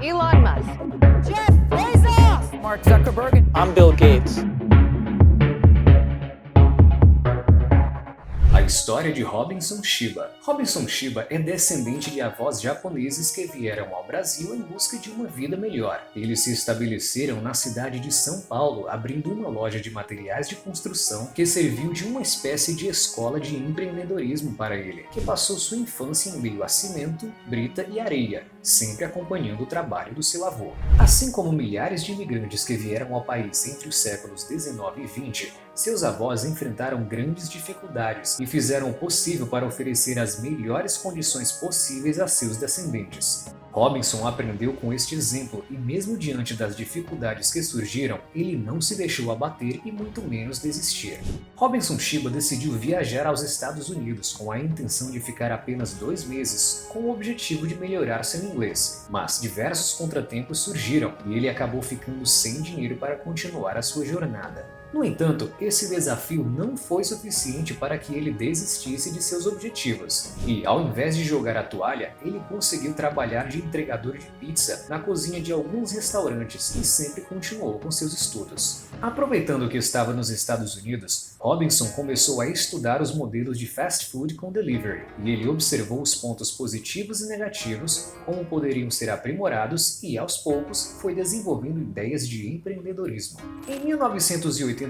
Elon Musk. Jeff Bezos! Mark Zuckerberg. I'm Bill Gates. A história de Robinson Chiba. Robinson Chiba é descendente de avós japoneses que vieram ao Brasil em busca de uma vida melhor. Eles se estabeleceram na cidade de São Paulo, abrindo uma loja de materiais de construção que serviu de uma espécie de escola de empreendedorismo para ele, que passou sua infância em meio a cimento, brita e areia, sempre acompanhando o trabalho do seu avô. Assim como milhares de imigrantes que vieram ao país entre os séculos 19 e 20, seus avós enfrentaram grandes dificuldades e fizeram o possível para oferecer as melhores condições possíveis a seus descendentes. Robinson aprendeu com este exemplo e mesmo diante das dificuldades que surgiram, ele não se deixou abater e muito menos desistir. Robinson Chiba decidiu viajar aos Estados Unidos com a intenção de ficar apenas 2 meses, com o objetivo de melhorar seu inglês, mas diversos contratempos surgiram e ele acabou ficando sem dinheiro para continuar a sua jornada. No entanto, esse desafio não foi suficiente para que ele desistisse de seus objetivos, e ao invés de jogar a toalha, ele conseguiu trabalhar de entregador de pizza na cozinha de alguns restaurantes e sempre continuou com seus estudos. Aproveitando que estava nos Estados Unidos, Robinson começou a estudar os modelos de fast food com delivery, e ele observou os pontos positivos e negativos, como poderiam ser aprimorados e, aos poucos, foi desenvolvendo ideias de empreendedorismo. Em 1988,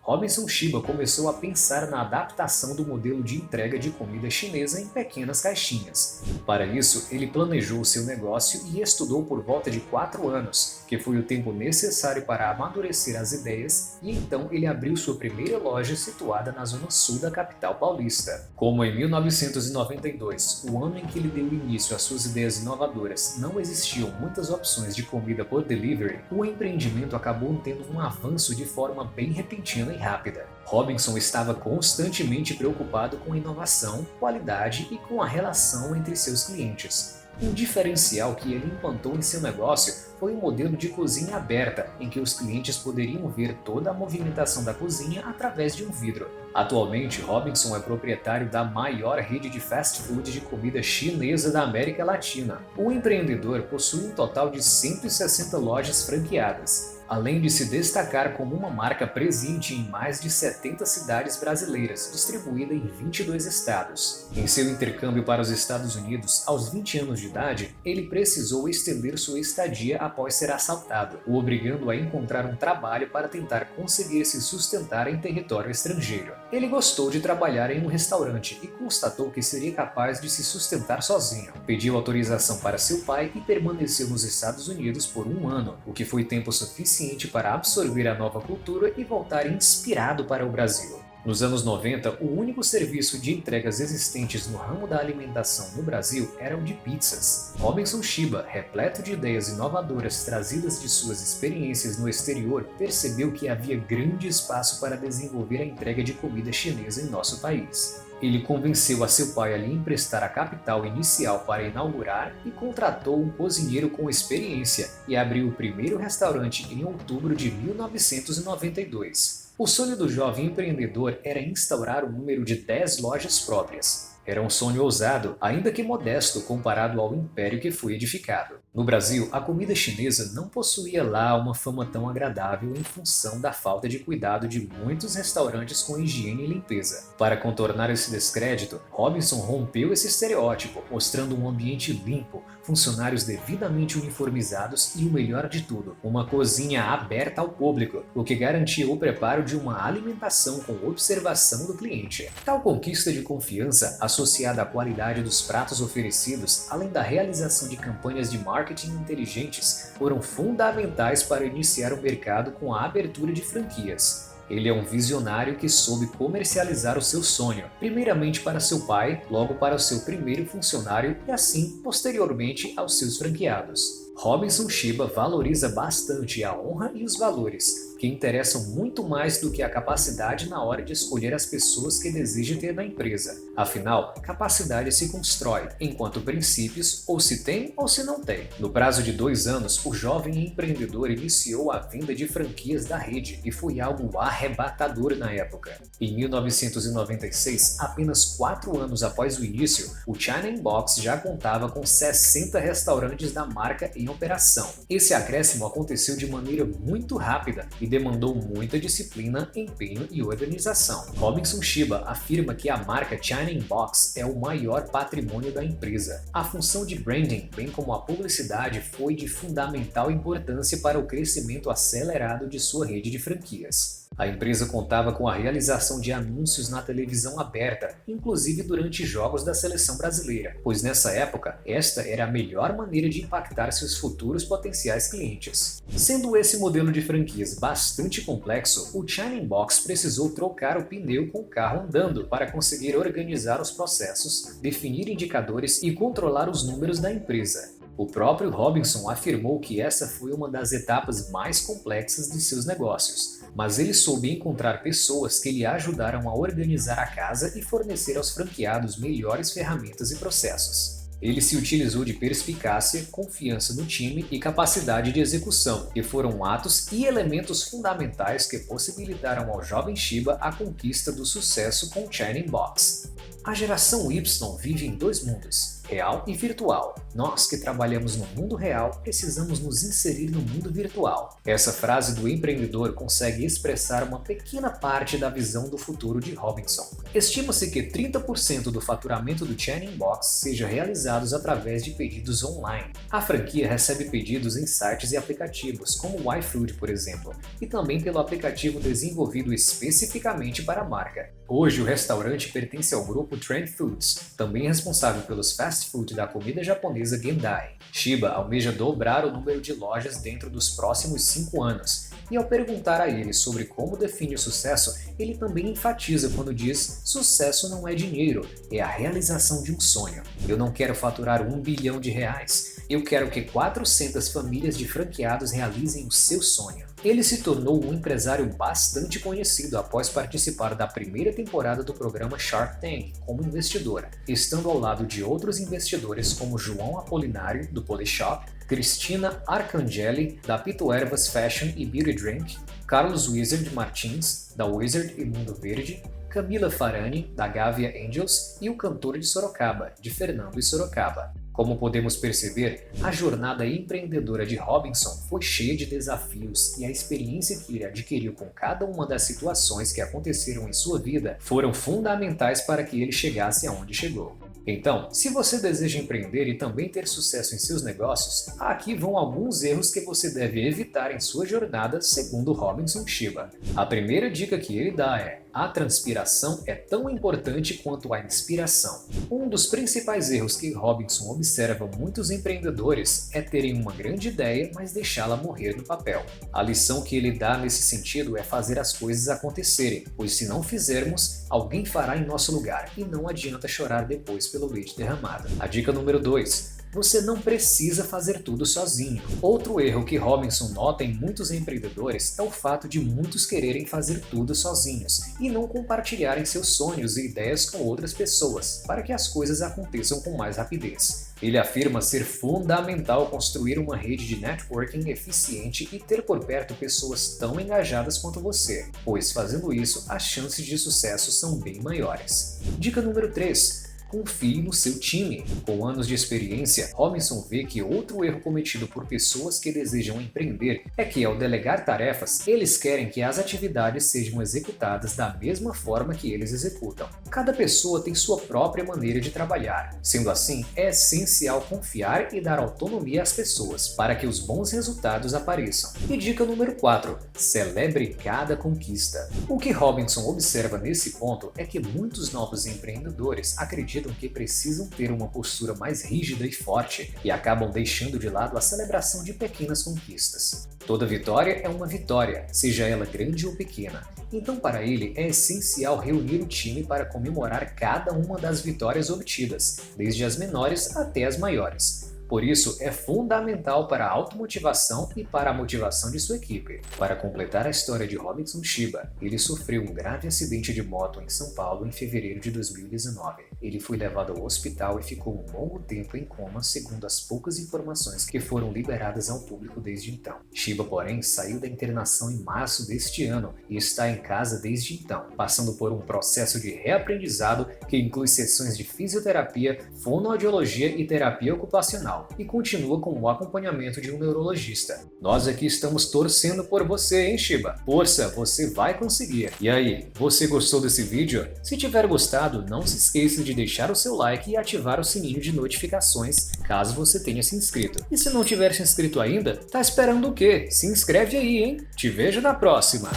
Robinson Chiba começou a pensar na adaptação do modelo de entrega de comida chinesa em pequenas caixinhas. Para isso, ele planejou seu negócio e estudou por volta de 4 anos, que foi o tempo necessário para amadurecer as ideias, e então ele abriu sua primeira loja situada na zona sul da capital paulista. Como em 1992, o ano em que ele deu início às suas ideias inovadoras, não existiam muitas opções de comida por delivery, o empreendimento acabou tendo um avanço de forma bem repentina e rápida. Robinson estava constantemente preocupado com inovação, qualidade e com a relação entre seus clientes. Um diferencial que ele implantou em seu negócio foi um modelo de cozinha aberta, em que os clientes poderiam ver toda a movimentação da cozinha através de um vidro. Atualmente, Robinson é proprietário da maior rede de fast food de comida chinesa da América Latina. O empreendedor possui um total de 160 lojas franqueadas, além de se destacar como uma marca presente em mais de 70 cidades brasileiras, distribuída em 22 estados. Em seu intercâmbio para os Estados Unidos, aos 20 anos de idade, ele precisou estender sua estadia após ser assaltado, o obrigando a encontrar um trabalho para tentar conseguir se sustentar em território estrangeiro. Ele gostou de trabalhar em um restaurante e constatou que seria capaz de se sustentar sozinho. Pediu autorização para seu pai e permaneceu nos Estados Unidos por 1 ano, o que foi tempo suficiente para absorver a nova cultura e voltar inspirado para o Brasil. Nos anos 90, o único serviço de entregas existentes no ramo da alimentação no Brasil era o de pizzas. Robinson Chiba, repleto de ideias inovadoras trazidas de suas experiências no exterior, percebeu que havia grande espaço para desenvolver a entrega de comida chinesa em nosso país. Ele convenceu a seu pai a lhe emprestar a capital inicial para inaugurar e contratou um cozinheiro com experiência e abriu o primeiro restaurante em outubro de 1992. O sonho do jovem empreendedor era instaurar um número de 10 lojas próprias. Era um sonho ousado, ainda que modesto comparado ao império que foi edificado. No Brasil, a comida chinesa não possuía lá uma fama tão agradável em função da falta de cuidado de muitos restaurantes com higiene e limpeza. Para contornar esse descrédito, Robinson rompeu esse estereótipo, mostrando um ambiente limpo, funcionários devidamente uniformizados e o melhor de tudo, uma cozinha aberta ao público, o que garantia o preparo de uma alimentação com observação do cliente. Tal conquista de confiança, associada à qualidade dos pratos oferecidos, além da realização de campanhas de marketing inteligentes, foram fundamentais para iniciar o mercado com a abertura de franquias. Ele é um visionário que soube comercializar o seu sonho, primeiramente para seu pai, logo para o seu primeiro funcionário e assim, posteriormente, aos seus franqueados. Robinson Chiba valoriza bastante a honra e os valores, que interessam muito mais do que a capacidade na hora de escolher as pessoas que deseja ter na empresa. Afinal, capacidade se constrói, enquanto princípios ou se tem ou se não tem. No prazo de 2 anos, o jovem empreendedor iniciou a venda de franquias da rede e foi algo arrebatador na época. Em 1996, apenas 4 anos após o início, o China Box já contava com 60 restaurantes da marca em operação. Esse acréscimo aconteceu de maneira muito rápida e demandou muita disciplina, empenho e organização. Robinson Chiba afirma que a marca China Box é o maior patrimônio da empresa. A função de branding, bem como a publicidade, foi de fundamental importância para o crescimento acelerado de sua rede de franquias. A empresa contava com a realização de anúncios na televisão aberta, inclusive durante jogos da seleção brasileira, pois nessa época, esta era a melhor maneira de impactar seus futuros potenciais clientes. Sendo esse modelo de franquias bastante complexo, o China Box precisou trocar o pneu com o carro andando para conseguir organizar os processos, definir indicadores e controlar os números da empresa. O próprio Robinson afirmou que essa foi uma das etapas mais complexas de seus negócios, mas ele soube encontrar pessoas que lhe ajudaram a organizar a casa e fornecer aos franqueados melhores ferramentas e processos. Ele se utilizou de perspicácia, confiança no time e capacidade de execução, que foram atos e elementos fundamentais que possibilitaram ao jovem Chiba a conquista do sucesso com o China Box. A geração Y vive em 2 mundos, real e virtual. Nós que trabalhamos no mundo real precisamos nos inserir no mundo virtual. Essa frase do empreendedor consegue expressar uma pequena parte da visão do futuro de Robinson. Estima-se que 30% do faturamento do China Box seja realizados através de pedidos online. A franquia recebe pedidos em sites e aplicativos, como o iFood, por exemplo, e também pelo aplicativo desenvolvido especificamente para a marca. Hoje o restaurante pertence ao grupo Trend Foods, também responsável pelos fast food da comida japonesa Gendai. Chiba almeja dobrar o número de lojas dentro dos próximos 5 anos, e ao perguntar a ele sobre como define o sucesso, ele também enfatiza quando diz: sucesso não é dinheiro, é a realização de um sonho. Eu não quero faturar R$1 bilhão, eu quero que 400 famílias de franqueados realizem o seu sonho. Ele se tornou um empresário bastante conhecido após participar da primeira temporada do programa Shark Tank como investidor, estando ao lado de outros investidores como João Apolinário, do Polishop, Cristina Arcangeli, da Pito Ervas Fashion e Beauty Drink, Carlos Wizard Martins, da Wizard e Mundo Verde, Camila Farani, da Gavia Angels e o cantor de Sorocaba, de Fernando e Sorocaba. Como podemos perceber, a jornada empreendedora de Robinson foi cheia de desafios e a experiência que ele adquiriu com cada uma das situações que aconteceram em sua vida foram fundamentais para que ele chegasse aonde chegou. Então, se você deseja empreender e também ter sucesso em seus negócios, aqui vão alguns erros que você deve evitar em sua jornada, segundo Robinson Chiba. A primeira dica que ele dá é: a transpiração é tão importante quanto a inspiração. Um dos principais erros que Robinson observa muitos empreendedores é terem uma grande ideia, mas deixá-la morrer no papel. A lição que ele dá nesse sentido é fazer as coisas acontecerem, pois se não fizermos, alguém fará em nosso lugar e não adianta chorar depois pelo leite derramado. A dica número 2. Você não precisa fazer tudo sozinho. Outro erro que Robinson nota em muitos empreendedores é o fato de muitos quererem fazer tudo sozinhos e não compartilharem seus sonhos e ideias com outras pessoas, para que as coisas aconteçam com mais rapidez. Ele afirma ser fundamental construir uma rede de networking eficiente e ter por perto pessoas tão engajadas quanto você, pois fazendo isso, as chances de sucesso são bem maiores. Dica número 3. Confie no seu time. Com anos de experiência, Robinson vê que outro erro cometido por pessoas que desejam empreender é que, ao delegar tarefas, eles querem que as atividades sejam executadas da mesma forma que eles executam. Cada pessoa tem sua própria maneira de trabalhar. Sendo assim, é essencial confiar e dar autonomia às pessoas para que os bons resultados apareçam. E dica número 4. Celebre cada conquista. O que Robinson observa nesse ponto é que muitos novos empreendedores acreditam que precisam ter uma postura mais rígida e forte e acabam deixando de lado a celebração de pequenas conquistas. Toda vitória é uma vitória, seja ela grande ou pequena. Então, para ele, é essencial reunir o time para comemorar cada uma das vitórias obtidas, desde as menores até as maiores. Por isso, é fundamental para a automotivação e para a motivação de sua equipe. Para completar a história de Robinson Chiba, ele sofreu um grave acidente de moto em São Paulo em fevereiro de 2019. Ele foi levado ao hospital e ficou um longo tempo em coma, segundo as poucas informações que foram liberadas ao público desde então. Chiba, porém, saiu da internação em março deste ano e está em casa desde então, passando por um processo de reaprendizado que inclui sessões de fisioterapia, fonoaudiologia e terapia ocupacional, e continua com o acompanhamento de um neurologista. Nós aqui estamos torcendo por você, hein, Chiba? Força, você vai conseguir! E aí, você gostou desse vídeo? Se tiver gostado, não se esqueça de deixar o seu like e ativar o sininho de notificações, caso você tenha se inscrito. E se não tiver se inscrito ainda, tá esperando o quê? Se inscreve aí, hein? Te vejo na próxima!